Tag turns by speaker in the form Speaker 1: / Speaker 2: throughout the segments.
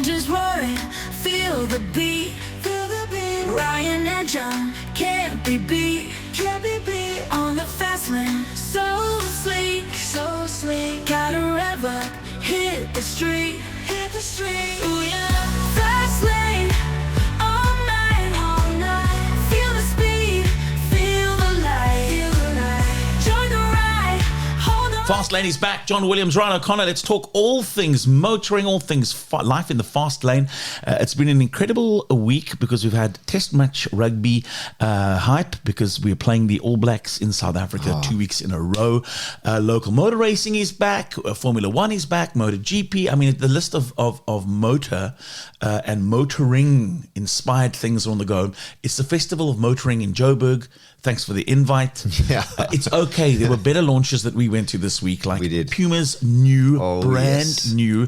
Speaker 1: engines roaring, feel the beat, Ryan and John can't be beat, on the fast lane, so sleek, gotta rev up, hit the street, ooh yeah, fast lane, all night, feel the speed, feel the light, join the ride, hold on.
Speaker 2: Fast Lane is back. John Williams, Ryan O'Connor. Let's talk all things motoring, all things life in the fast lane. It's been an incredible week because we've had test match rugby hype because we're playing the All Blacks in South Africa 2 weeks in a row. Local motor racing is back. Formula One is back. MotoGP. I mean, the list of motor and motoring inspired things are on the go. It's the Festival of Motoring in Joburg. Thanks for the invite.
Speaker 3: Yeah.
Speaker 2: It's okay. There were better launches that we went to this week, like
Speaker 3: We did.
Speaker 2: Puma's new,
Speaker 3: yes.
Speaker 2: new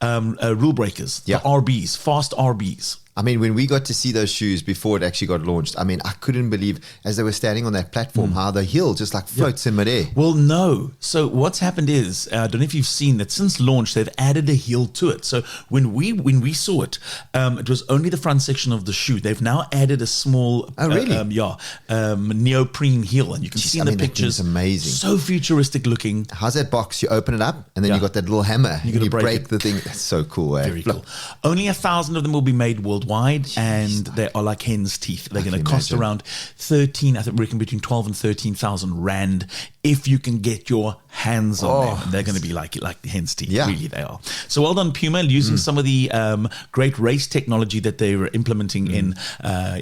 Speaker 2: rule breakers, the RBs, fast RBs.
Speaker 3: I mean, when we got to see those shoes before it actually got launched, I mean, I couldn't believe, as they were standing on that platform, how the heel just like floats in midair.
Speaker 2: Well, no. So what's happened is, I don't know if you've seen that since launch, they've added a heel to it. So when we saw it, it was only the front section of the shoe. They've now added a small, neoprene heel, and you can see in the pictures.
Speaker 3: It's amazing.
Speaker 2: So futuristic looking.
Speaker 3: How's that box? You open it up, and then you got that little hammer.
Speaker 2: You gotta
Speaker 3: and you
Speaker 2: break
Speaker 3: the thing. That's so cool.
Speaker 2: Very cool. Only 1,000 of them will be made worldwide, and they are like hen's teeth. They're going to cost around 13, I think we reckon between 12 and 13,000 rand if you can get your hands on them. And they're going to be like hen's teeth.
Speaker 3: Yeah.
Speaker 2: Really, they are. So well done, Puma, using some of the great race technology that they were implementing in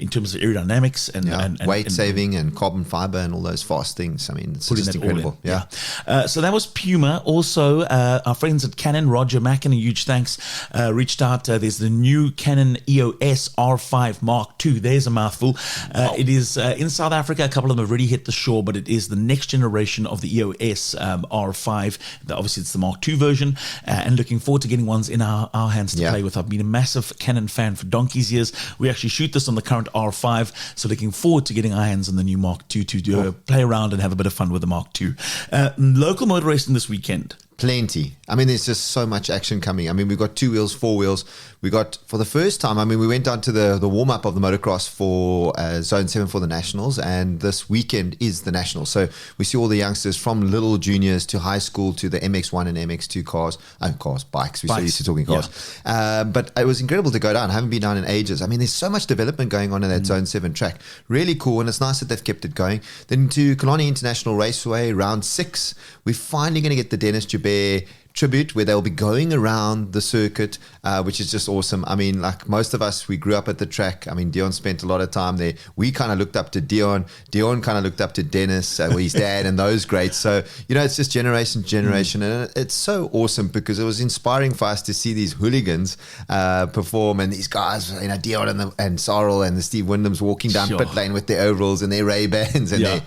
Speaker 2: terms of aerodynamics and
Speaker 3: weight saving and carbon fiber and all those fast things. I mean, it's just incredible.
Speaker 2: So that was Puma. Also, our friends at Canon, Roger Mackin, a huge thanks, reached out. There's the new Canon EOS R5 Mark II. There's a mouthful. It is in South Africa. A couple of them have already hit the shore, but it is the next generation of the EOS R5. Obviously, it's the Mark II version, and looking forward to getting ones in our hands to play with. I've been a massive Canon fan for donkey's years. We actually shoot this on the current R5, so looking forward to getting our hands on the new Mark II to play around and have a bit of fun with the Mark II. Local motor racing this weekend.
Speaker 3: Plenty. I mean, there's just so much action coming. I mean, we've got 2 wheels, 4 wheels. We got, for the first time, I mean, we went down to the warm-up of the motocross for Zone 7 for the Nationals, and this weekend is the Nationals. So we see all the youngsters from little juniors to high school to the MX1 and MX2 bikes. We're so used to talking cars. But it was incredible to go down. I haven't been down in ages. I mean, there's so much development going on in that Zone 7 track. Really cool, and it's nice that they've kept it going. Then to Killarney International Raceway, round 6, we're finally going to get the Deon Joubert tribute where they'll be going around the circuit, which is just awesome. I mean, like most of us, we grew up at the track. I mean, Deon spent a lot of time there. We kind of looked up to Deon. Deon kind of looked up to Dennis, his dad, and those greats. So, it's just generation to generation. And it's so awesome because it was inspiring for us to see these hooligans perform, and these guys, Deon and Sarl and the Steve Wyndhams walking down pit lane with their overalls and their Ray-Bans and their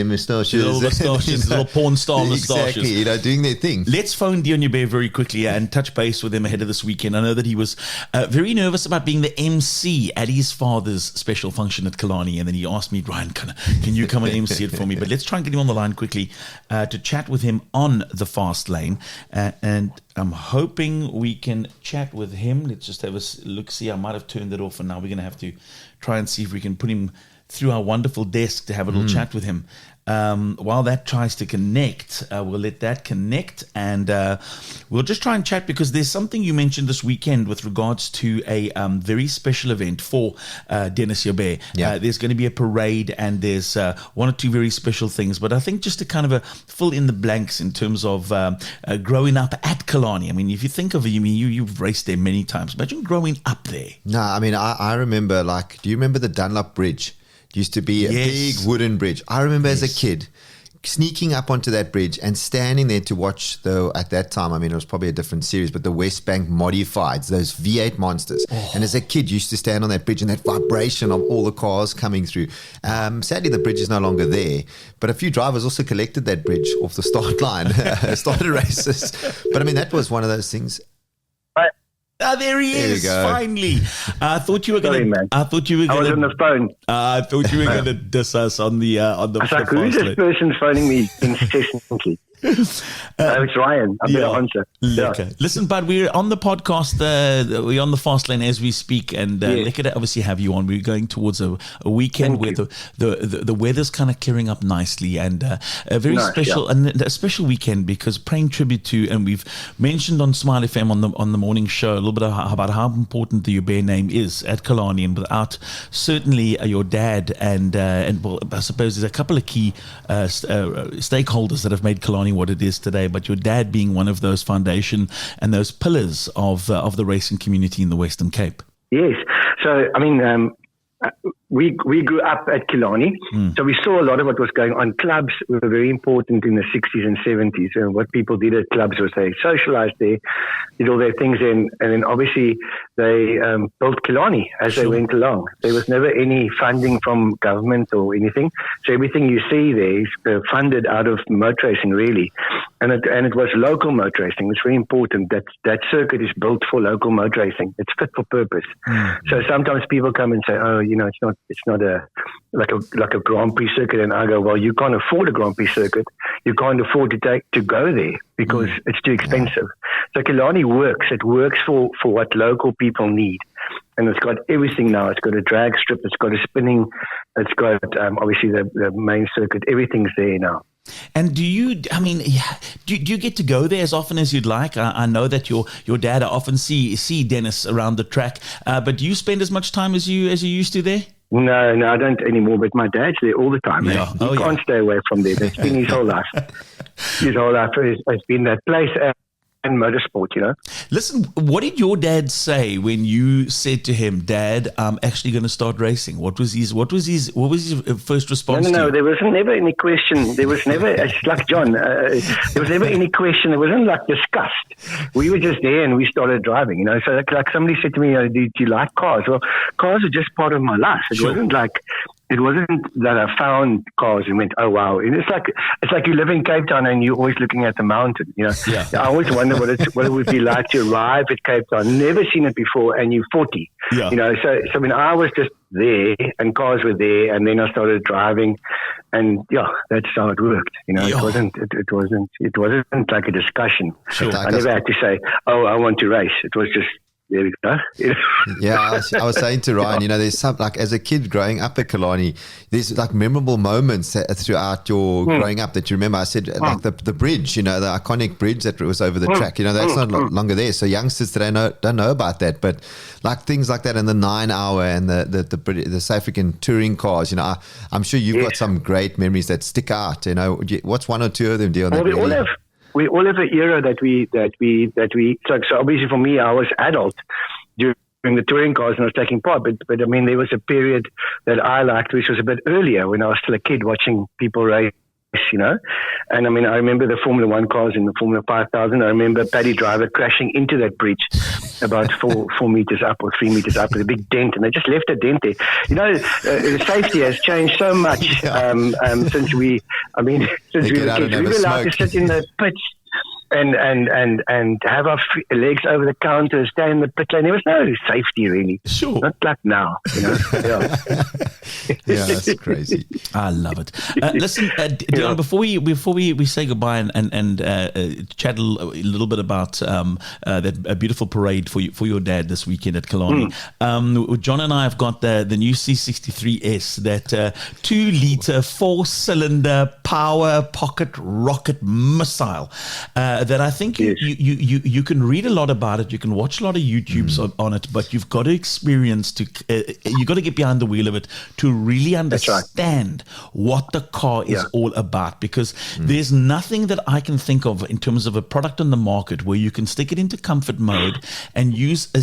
Speaker 3: moustaches.
Speaker 2: Little moustaches, little porn star moustaches.
Speaker 3: Exactly, doing their thing.
Speaker 2: Let's phone Deon Joubert very quickly and touch base with him ahead of this weekend. I know that he was very nervous about being the MC at his father's special function at Killarney, and then he asked me, Ryan, can you come and MC it for me? But let's try and get him on the line quickly to chat with him on the fast lane. And I'm hoping we can chat with him. Let's just have a look. See, I might have turned it off, and now we're going to have to try and see if we can put him through our wonderful desk to have a little chat with him. While that tries to connect, we'll let that connect, and we'll just try and chat because there's something you mentioned this weekend with regards to a very special event for Deon Joubert. There's going to be a parade, and there's one or two very special things, but I think just to kind of fill in the blanks in terms of growing up at Killarney. I mean, if you think of it, you've raced there many times. Imagine growing up there.
Speaker 3: No, I mean, I remember, do you remember the Dunlop Bridge? Used to be a big wooden bridge. I remember as a kid sneaking up onto that bridge and standing there to watch, though at that time, I mean, it was probably a different series, but the West Bank Modifieds, those V8 monsters. And as a kid, used to stand on that bridge and that vibration of all the cars coming through. Sadly, the bridge is no longer there, but a few drivers also collected that bridge off the start line, started races. But I mean, that was one of those things.
Speaker 2: There he is, finally. I thought you were going to...
Speaker 4: I was on the phone.
Speaker 2: I thought you were going to diss us on the
Speaker 4: I was like, who's this person phoning me incessantly? It's Ryan. I better answer.
Speaker 2: Lekker. Listen, Bud, we're on the podcast. We're on the fast lane as we speak, and lekker to obviously have you on. We're going towards a weekend where the weather's kind of clearing up nicely, and a very special and a special weekend because paying tribute to, and we've mentioned on Smile FM on the morning show a little bit about how important the Joubert name is at Killarney, and without certainly your dad and well, I suppose there's a couple of key stakeholders that have made Killarney what it is today, but your dad being one of those foundation and those pillars of the racing community in the Western Cape.
Speaker 4: Yes. So, I mean, we grew up at Killarney, so we saw a lot of what was going on. Clubs were very important in the 60s and 70s, and what people did at clubs was they socialized there, did all their things in, and then obviously they built Killarney as they went along. There was never any funding from government or anything, so everything you see there is funded out of motor racing, really. And it was local motor racing. It's very important that circuit is built for local motor racing. It's fit for purpose. So sometimes people come and say, "Oh, you know, it's not a like a Grand Prix circuit," and I go, "Well, you can't afford a Grand Prix circuit. You can't afford to go there because it's too expensive." So Killarney works. It works for what local people need. And it's got everything now. It's got a drag strip. It's got a spinning. It's got obviously the main circuit. Everything's there now.
Speaker 2: And do you get to go there as often as you'd like? I know that your dad, I often see Dennis around the track, but do you spend as much time as you used to there?
Speaker 4: No, I don't anymore. But my dad's there all the time. Yeah. He can't stay away from there. That's been his whole life. His whole life has been that place. And motorsport, you know.
Speaker 2: Listen, what did your dad say when you said to him, "Dad, I'm actually going to start racing"? What was his first response?
Speaker 4: No, there was never any question. There was never, it's like John. There was never any question. It wasn't like discussed. We were just there and we started driving. You know, so like somebody said to me, "Do you like cars?" Well, cars are just part of my life. It wasn't like. It wasn't that I found cars and went, "Oh wow!" And it's like you live in Cape Town and you're always looking at the mountain. You know, I always wonder what it would be like to arrive at Cape Town. Never seen it before, and you're 40. You know, so I mean, I was just there, and cars were there, and then I started driving, and that's how it worked. You know, it wasn't like a discussion. I never had to say, "Oh, I want to race." It was just. There we go.
Speaker 3: Yeah, I was saying to Ryan, you know, there's some, like, as a kid growing up at Killarney, there's like memorable moments throughout your growing up that you remember. I said, like the bridge, you know, the iconic bridge that was over the track, you know, that's not longer there. So youngsters today don't know about that. But like things like that, and the 9 hour and the South African touring cars, you know, I'm sure you've got some great memories that stick out. You know, what's one or two of them, Deon?
Speaker 4: Well, we all have an era that we so obviously for me, I was adult during the touring cars and I was taking part, but I mean, there was a period that I liked, which was a bit earlier when I was still a kid watching people race, you know. And I mean, I remember the Formula 1 cars in the Formula 5000. I remember Paddy Driver crashing into that bridge about 4 meters up or 3 meters up with a big dent, and they just left a dent there. You know, safety has changed so much since we were kids. We were allowed to sit in the pits and have our legs over the counter, stay in the pit lane. There was no safety really.
Speaker 2: Sure.
Speaker 4: Not like now, you know.
Speaker 3: Yeah, that's crazy.
Speaker 2: I love it. Listen, Deon, before we say goodbye and chat a little bit about that beautiful parade for your dad this weekend at Killarney. John and I have got the new C63S, that 2-liter 4-cylinder power pocket rocket missile. That I think you can read a lot about it, you can watch a lot of YouTubes on it, but you've got to experience you've got to get behind the wheel of it to really understand what the car is all about, because there's nothing that I can think of in terms of a product on the market where you can stick it into comfort mode and use a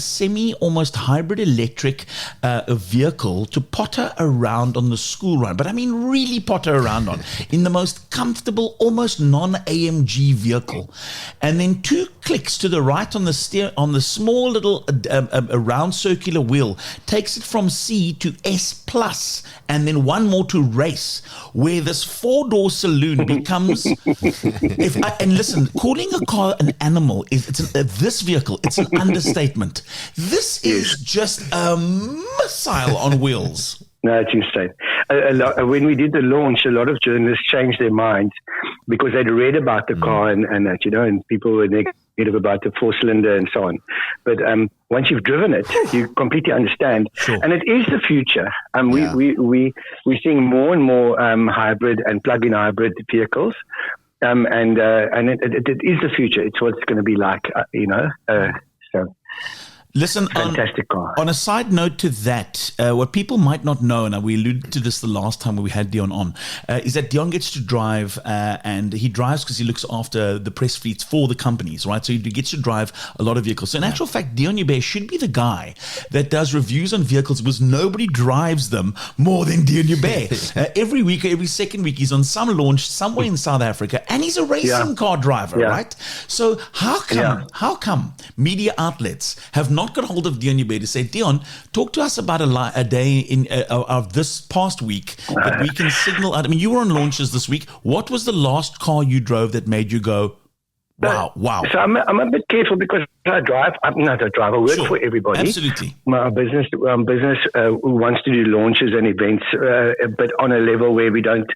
Speaker 2: almost hybrid electric vehicle to potter around on the school run, but I mean really potter around on in the most comfortable, almost non-AMG vehicle. And then 2 clicks to the right on the small little round circular wheel takes it from C to S plus, and then 1 more to race, where this 4-door saloon becomes. And listen, calling a car an animal this vehicle, it's an understatement. This is just a missile on wheels.
Speaker 4: No, it's insane. when we did the launch, a lot of journalists changed their minds because they'd read about the car and that, and people were negative about the 4-cylinder and so on. But once you've driven it, you completely understand.
Speaker 2: Sure.
Speaker 4: And it is the future. We're seeing more and more hybrid and plug-in hybrid vehicles. And it is the future. It's what it's going to be like, so.
Speaker 2: Listen,
Speaker 4: fantastic car.
Speaker 2: On a side note to that, what people might not know, and we alluded to this the last time when we had Deon on, is that Deon gets to drive, and he drives because he looks after the press fleets for the companies, right? So he gets to drive a lot of vehicles. So in actual fact, Deon Joubert should be the guy that does reviews on vehicles because nobody drives them more than Deon Joubert. Every week, every second week, he's on some launch somewhere in South Africa, and he's a racing car driver, right? So how come media outlets have not got hold of Deon Joubert to say, Deon, talk to us about a day of this past week that we can signal out. I mean, you were on launches this week. What was the last car you drove that made you go, wow?
Speaker 4: So I'm a bit careful because I drive. I'm not a driver. I work for everybody.
Speaker 2: Absolutely.
Speaker 4: My business wants to do launches and events, but on a level where we don't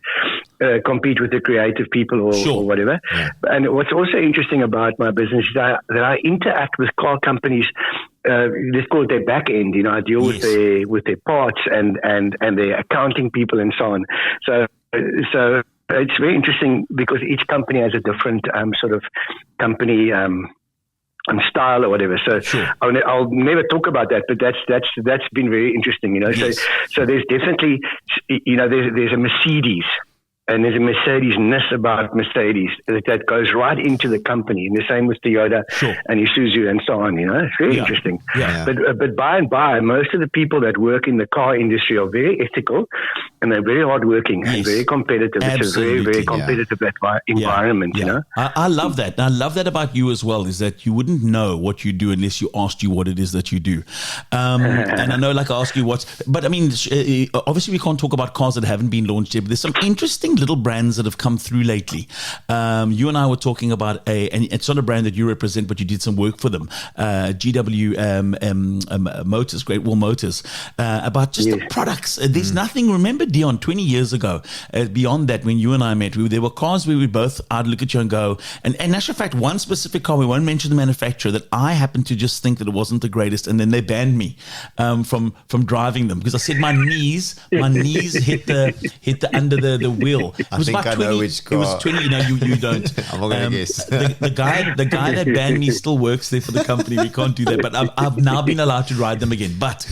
Speaker 4: compete with the creative people or whatever. Yeah. And what's also interesting about my business is that I interact with car companies. Let's call it their back end. I deal with their parts and their accounting people and so on. So it's very interesting because each company has a different sort of company style or whatever. So I'll never talk about that, but that's been very interesting. Yes. So there's definitely there's a Mercedes. And there's a Mercedes-ness about Mercedes that goes right into the company. And the same with Toyota and Isuzu and so on. It's very interesting. Yeah. But by and by, most of the people that work in the car industry are very ethical and they're very hardworking and very competitive. Absolutely. It's a very, very competitive environment,
Speaker 2: I love that. And I love that about you as well, is that you wouldn't know what you do unless you asked you what it is that you do. And I know, I ask you but I mean, obviously we can't talk about cars that haven't been launched yet, but there's some interesting little brands that have come through lately. You and I were talking about and it's not a brand that you represent, but you did some work for them, GW Motors, Great Wall Motors, about just the products. There's nothing, remember Deon, 20 years ago, beyond that, when you and I met, there were cars where I'd look at you and go, and in actual fact, one specific car, we won't mention the manufacturer, that I happened to just think that it wasn't the greatest, and then they banned me from driving them because I said my knees hit the under the wheel.
Speaker 3: I think I know which car.
Speaker 2: It was 20. You don't.
Speaker 3: I'm not going to guess.
Speaker 2: The guy that banned me still works there for the company. We can't do that. But I've now been allowed to ride them again. But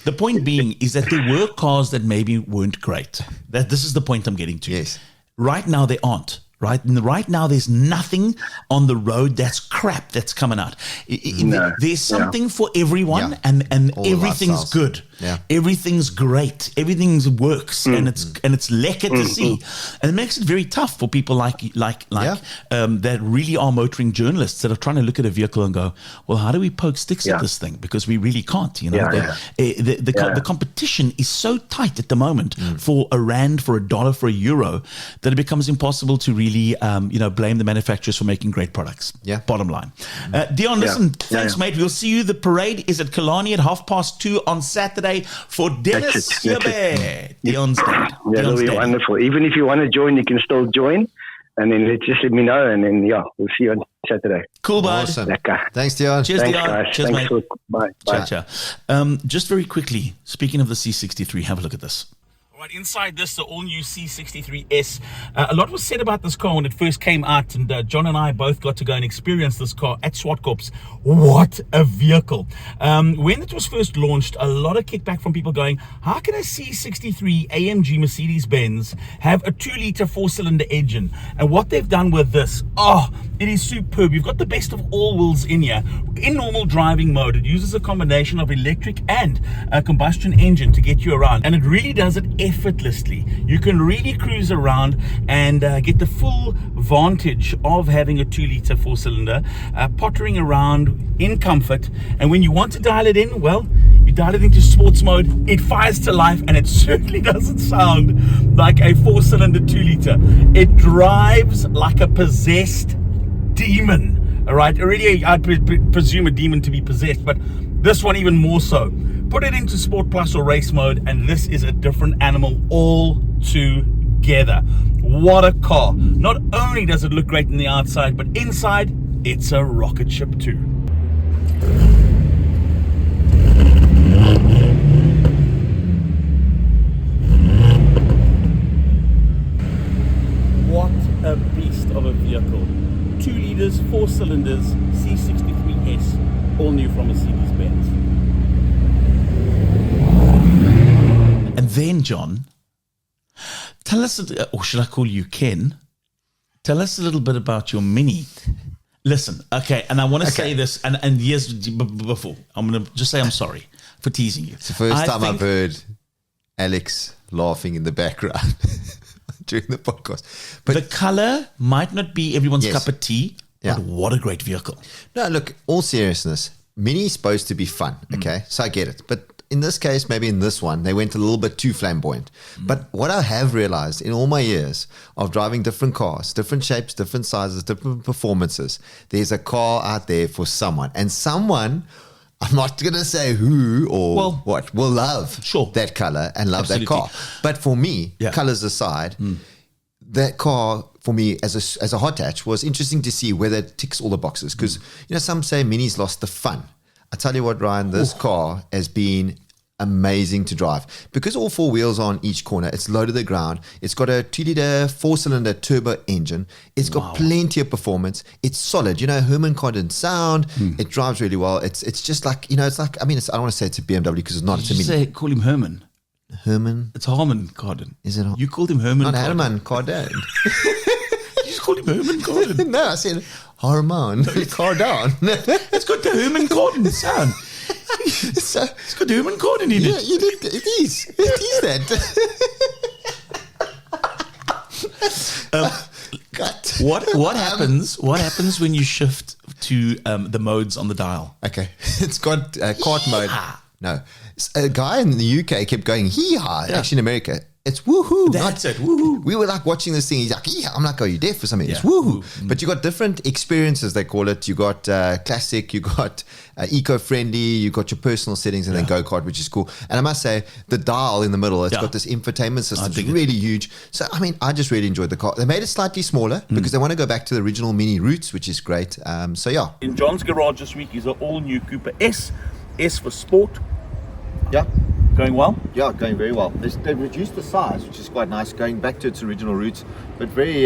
Speaker 2: the point being is that there were cars that maybe weren't great. This is the point I'm getting to.
Speaker 3: Yes.
Speaker 2: Right now they aren't. Right now, there's nothing on the road that's crap that's coming out. There's something for everyone, and everything's good. Yeah. Everything's great. Everything works, and it's lekker to see, and it makes it very tough for people like that really are motoring journalists that are trying to look at a vehicle and go, well, how do we poke sticks at this thing? Because we really can't. The competition is so tight at the moment for a rand, for a dollar, for a euro, that it becomes impossible to really blame the manufacturers for making great products. Yeah. Bottom line. Deon, listen, thanks, mate. We'll see you. The parade is at Killarney at 2:30 on Saturday for Dennis Joubert. Deon's dad.
Speaker 4: That'll be wonderful. Even if you want to join, you can still join. And then just let me know. And then, we'll see you on Saturday.
Speaker 2: Cool, bud.
Speaker 3: Awesome. Thanks, Deon.
Speaker 2: Cheers,
Speaker 4: Thanks,
Speaker 2: Deon.
Speaker 4: guys.
Speaker 2: Cheers,
Speaker 4: Thanks,
Speaker 2: mate.
Speaker 4: Bye.
Speaker 2: Ciao. Just very quickly, speaking of the C63, have a look at this. Right, inside this, the all-new C63S. A lot was said about this car when it first came out, and John and I both got to go and experience this car at Swartkorps. What a vehicle. When it was first launched, a lot of kickback from people going, how can a C63 AMG Mercedes-Benz have a 2-liter 4-cylinder engine? And what they've done with this, it is superb. You've got the best of all worlds in here. In normal driving mode, it uses a combination of electric and a combustion engine to get you around, and it really does it effortlessly. You can really cruise around and get the full vantage of having a 2-liter 4-cylinder, pottering around in comfort. And when you want to dial it in, well, you dial it into sports mode, it fires to life, and it certainly doesn't sound like a 4-cylinder 2-liter. It drives like a possessed demon. All right, already I'd presume a demon to be possessed, but this one even more so.
Speaker 5: put it into Sport Plus or race mode, and this is a different animal altogether. What a car. Not only does it look great in the outside, but inside, it's a rocket ship too. What a beast of a vehicle. 2 litres, 4 cylinders, C63S, all new from Mercedes-Benz.
Speaker 2: And then, John, tell us, or should I call you Ken? Tell us a little bit about your Mini. Listen, okay, and I want to say this, and yes, before, I'm going to just say I'm sorry for teasing you.
Speaker 3: It's the first time I've heard Alex laughing in the background during the podcast. But
Speaker 2: the color might not be everyone's
Speaker 3: Yes.
Speaker 2: cup of tea,
Speaker 3: Yeah.
Speaker 2: but what a great vehicle.
Speaker 3: no, look, all seriousness, Mini is supposed to be fun, okay? So I get it. But in this case, maybe in this one, they went a little bit too flamboyant. But what I have realized in all my years of driving different cars, different shapes, different sizes, different performances, there's a car out there for someone. And someone, I'm not going to say who or what, will love that color and love
Speaker 2: Absolutely.
Speaker 3: that car. But for me, colors aside, that car for me as a hot hatch was interesting to see whether it ticks all the boxes. Because, some say Mini's lost the fun. I tell you what, Ryan, this car has been amazing to drive because all 4 wheels are on each corner. It's low to the ground. It's got a 2-liter 4-cylinder turbo engine. It's got plenty of performance. It's solid. Herman Kardon sound. It drives really well. It's just like, it's like, I don't want to say it's a BMW because it's not. It's a Mini.
Speaker 2: Call him Herman.
Speaker 3: Herman?
Speaker 2: It's Harman Kardon.
Speaker 3: Is it?
Speaker 2: You called him Herman
Speaker 3: Not
Speaker 2: Kardon.
Speaker 3: Herman Kardon.
Speaker 2: You just called him Herman Kardon.
Speaker 3: No, I said Harman Kardon.
Speaker 2: It's got the Herman Kardon sound.
Speaker 3: So,
Speaker 2: It's got the Herman Kardon in
Speaker 3: yeah,
Speaker 2: it.
Speaker 3: you did. It is. It is that. Gut.
Speaker 2: What happens? What happens when you shift to the modes on the dial?
Speaker 3: Okay, it's got kart mode. No, a guy in the UK kept going hee-haw. Actually, in America, it's woohoo.
Speaker 2: That's it. Woohoo.
Speaker 3: We were like watching this thing. He's like, yeah. I'm like, are you deaf or something? It's
Speaker 2: Yeah.
Speaker 3: woohoo. But you got different experiences, they call it. You got classic, you got eco-friendly, you got your personal settings, and then go-kart, which is cool. And I must say, the dial in the middle, it's got this infotainment system. It's really huge. So, I just really enjoyed the car. They made it slightly smaller because they want to go back to the original Mini roots, which is great. So, yeah.
Speaker 5: In John's garage this week is an all-new Cooper S. S for sport.
Speaker 3: Yeah.
Speaker 5: Going well?
Speaker 3: Yeah, going very well. They've reduced the size, which is quite nice, going back to its original roots, but very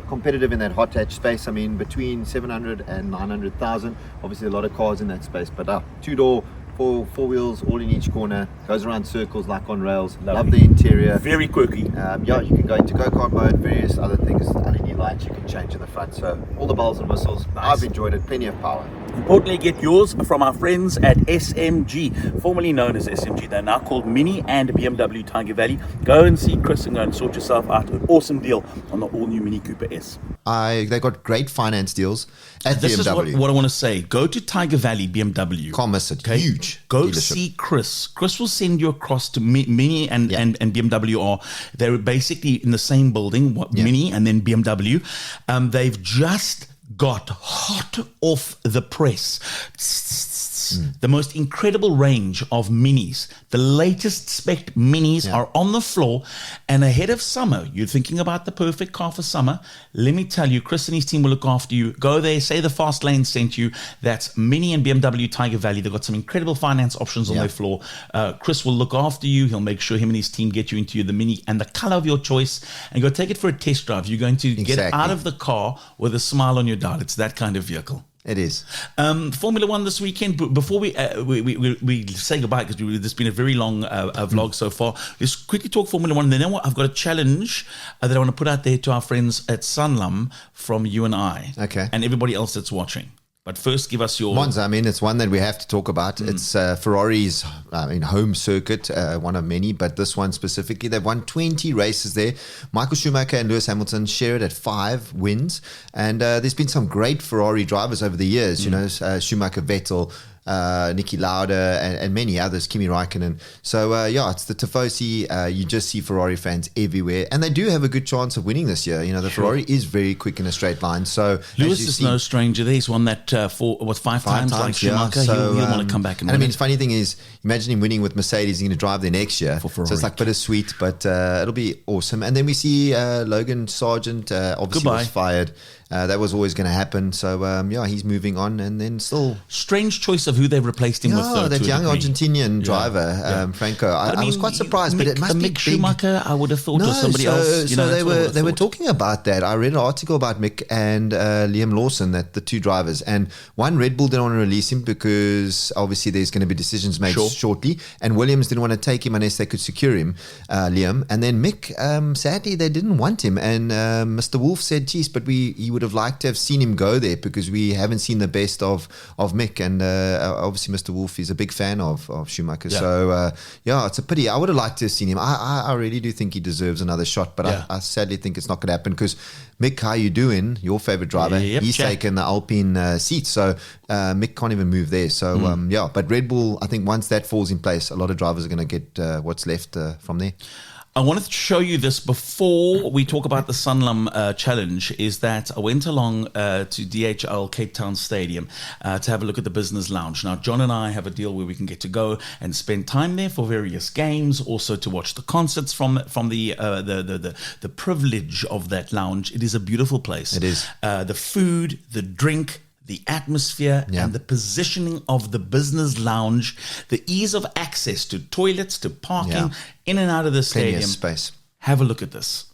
Speaker 3: competitive in that hot hatch space. Between 700 and 900,000. Obviously, a lot of cars in that space, but 2-door, four wheels, all in each corner, goes around circles like on rails. Love the interior.
Speaker 5: Very quirky.
Speaker 3: You can go into go-kart mode, various other things, LED lights you can change in the front. So all the bells and whistles. I've enjoyed it. Plenty of power.
Speaker 5: Importantly, get yours from our friends at SMG, formerly known as SMG. They're now called Mini and BMW Tiger Valley. Go and see Chris and go and sort yourself out an awesome deal on the all-new Mini Cooper S.
Speaker 3: They got great finance deals at
Speaker 2: This
Speaker 3: BMW.
Speaker 2: is what I want to say. Go to Tiger Valley BMW.
Speaker 3: Can't miss it.
Speaker 2: Okay?
Speaker 3: Huge.
Speaker 2: Go
Speaker 3: dealership.
Speaker 2: see Chris. Chris will send you across to Mini and BMW are they're basically in the same building. Mini and then BMW. They've just got hot off the press the most incredible range of minis. The latest spec minis are on the floor, and ahead of summer, you're thinking about the perfect car for summer. Let me tell you, Chris and his team will look after you. Go there, say the Fast Lane sent you. That's Mini and BMW Tiger Valley. They've got some incredible finance options on their floor. Chris will look after you. He'll make sure him and his team get you into the Mini and the color of your choice, and go take it for a test drive. You're going to get out of the car with a smile on your dial. It's that kind of vehicle.
Speaker 3: It is.
Speaker 2: Formula One this weekend. Before we say goodbye, because this has been a very long vlog so far, let's quickly talk Formula One. Then I've got a challenge that I want to put out there to our friends at Sanlam from you and I.
Speaker 3: Okay.
Speaker 2: And everybody else that's watching. But first, give us your...
Speaker 3: Monza, I mean, it's one that we have to talk about. It's Ferrari's home circuit, one of many, but this one specifically. They've won 20 races there. Michael Schumacher and Lewis Hamilton share it at 5 wins. And there's been some great Ferrari drivers over the years, you know, Schumacher, Vettel, Niki Lauda, and many others, Kimi Raikkonen. So, it's the Tifosi. You just see Ferrari fans everywhere. And they do have a good chance of winning this year. The Ferrari is very quick in a straight line. So
Speaker 2: Lewis is no stranger there. He's won that five times like Schumacher.
Speaker 3: So,
Speaker 2: he'll want to come back and win.
Speaker 3: I mean, the funny thing is, imagine him winning with Mercedes. He's going to drive there next year.
Speaker 2: For Ferrari.
Speaker 3: So it's like bittersweet, but it'll be awesome. And then we see Logan Sargent obviously was fired. That was always going to happen. So, he's moving on. And then still...
Speaker 2: Strange choice of who they've replaced him with, though.
Speaker 3: That young Argentinian driver, Franco. I was quite surprised, but it must be
Speaker 2: Mick Schumacher, I would have thought, or somebody else.
Speaker 3: So they were talking about that. I read an article about Mick and Liam Lawson, that the two drivers. And one, Red Bull didn't want to release him because obviously there's going to be decisions made shortly. And Williams didn't want to take him unless they could secure him, Liam. And then Mick, sadly, they didn't want him. And Mr. Wolf said, geez, but he would have liked to have seen him go there because we haven't seen the best of Mick. And obviously Mr. Wolf is a big fan of Schumacher. Yeah. So, it's a pity. I would have liked to have seen him. I really do think he deserves another shot, but I sadly think it's not going to happen because Mick, how you doing? Your favorite driver. He's taken the Alpine seat. So Mick can't even move there. So, but Red Bull, I think once that falls in place, a lot of drivers are going to get what's left from there.
Speaker 2: I wanted to show you this before we talk about the Sunlam Challenge, is that I went along to DHL Cape Town Stadium to have a look at the business lounge. Now, John and I have a deal where we can get to go and spend time there for various games, also to watch the concerts from the privilege of that lounge. It is a beautiful place.
Speaker 3: It is.
Speaker 2: The food, the drink, the atmosphere and the positioning of the business lounge, the ease of access to toilets, to parking, in and out of the stadium.
Speaker 3: Space.
Speaker 2: Have a look at this.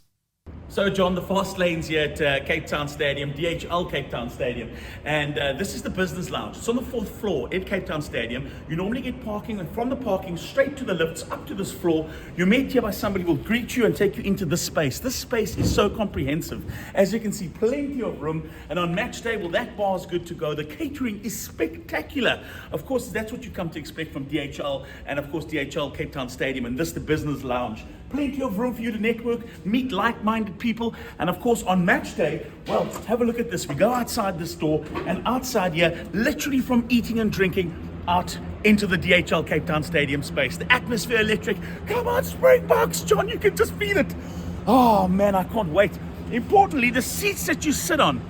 Speaker 5: So, John, the fast lane's here at Cape Town Stadium, DHL Cape Town Stadium, and this is the business lounge. It's on the 4th floor at Cape Town Stadium. You normally get parking, and from the parking straight to the lifts up to this floor. You're met here by somebody who will greet you and take you into this space. This space is so comprehensive. As you can see, plenty of room, and on match day, well, that bar's good to go. The catering is spectacular. Of course, that's what you come to expect from DHL, and of course, DHL Cape Town Stadium, and this the business lounge. Plenty of room for you to network, meet like-minded people, and of course on match day, well, have a look at this. We go outside this door, and outside here, literally from eating and drinking, out into the DHL Cape Town Stadium space. The atmosphere electric. Come on, Springboks, John, you can just feel it. Oh man, I can't wait. Importantly, the seats that you sit on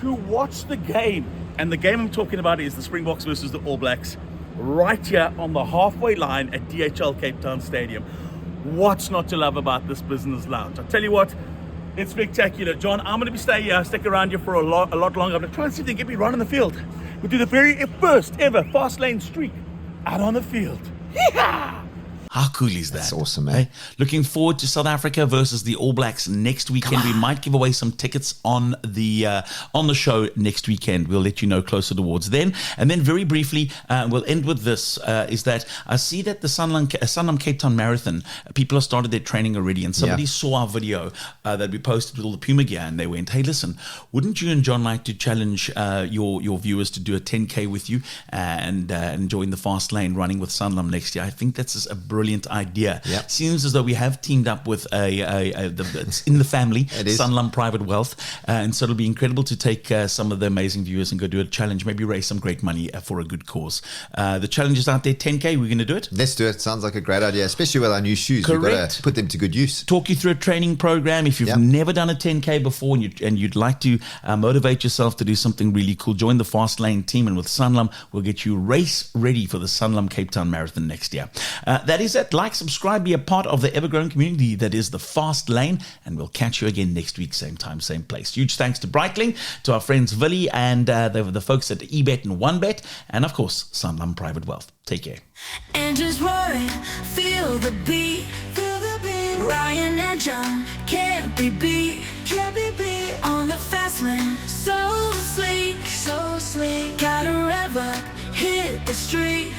Speaker 5: to watch the game, and the game I'm talking about is the Springboks versus the All Blacks, right here on the halfway line at DHL Cape Town Stadium. What's not to love about this business lounge? I tell you what, it's spectacular. John, I'm going to be staying here. I'll stick around here for a lot longer. I'm going to try and see if they can get me running the field. We'll do the very first ever fast lane streak out on the field. Yeehaw!
Speaker 2: How cool is that?
Speaker 3: That's awesome, man.
Speaker 2: Hey, looking forward to South Africa versus the All Blacks next weekend. We might give away some tickets on the show next weekend. We'll let you know closer towards then. And then very briefly, we'll end with this, is that I see that the Sunlam Cape Town Marathon, people have started their training already, and somebody saw our video that we posted with all the Puma gear, and they went, hey, listen, wouldn't you and John like to challenge your viewers to do a 10K with you and join the fast lane running with Sunlam next year? I think that's a brilliant idea. Seems as though we have teamed up with it's in the family, Sunlam Private Wealth, and so it'll be incredible to take some of the amazing viewers and go do a challenge, maybe raise some great money for a good cause. The challenge is out there, 10K. We're going to do it.
Speaker 3: Let's do it. Sounds like a great idea, especially with our new shoes.
Speaker 2: Correct.
Speaker 3: We've got to put them to good use.
Speaker 2: Talk you through a training program. If you've never done a 10K before and you'd like to motivate yourself to do something really cool, join the Fast Lane team, and with Sunlam, we'll get you race ready for the Sunlam Cape Town Marathon next year. That is it. Like, subscribe, be a part of the ever-growing community that is the Fast Lane, and we'll catch you again next week, same time, same place. Huge thanks to Breitling, to our friends Villy, and the folks at eBet and OneBet, and of course, Sunlam Private Wealth. Take care.
Speaker 1: Engines roaring, feel the beat, Ryan and John can't be beat, on the fast lane, so sleek, gotta rev up, hit the street.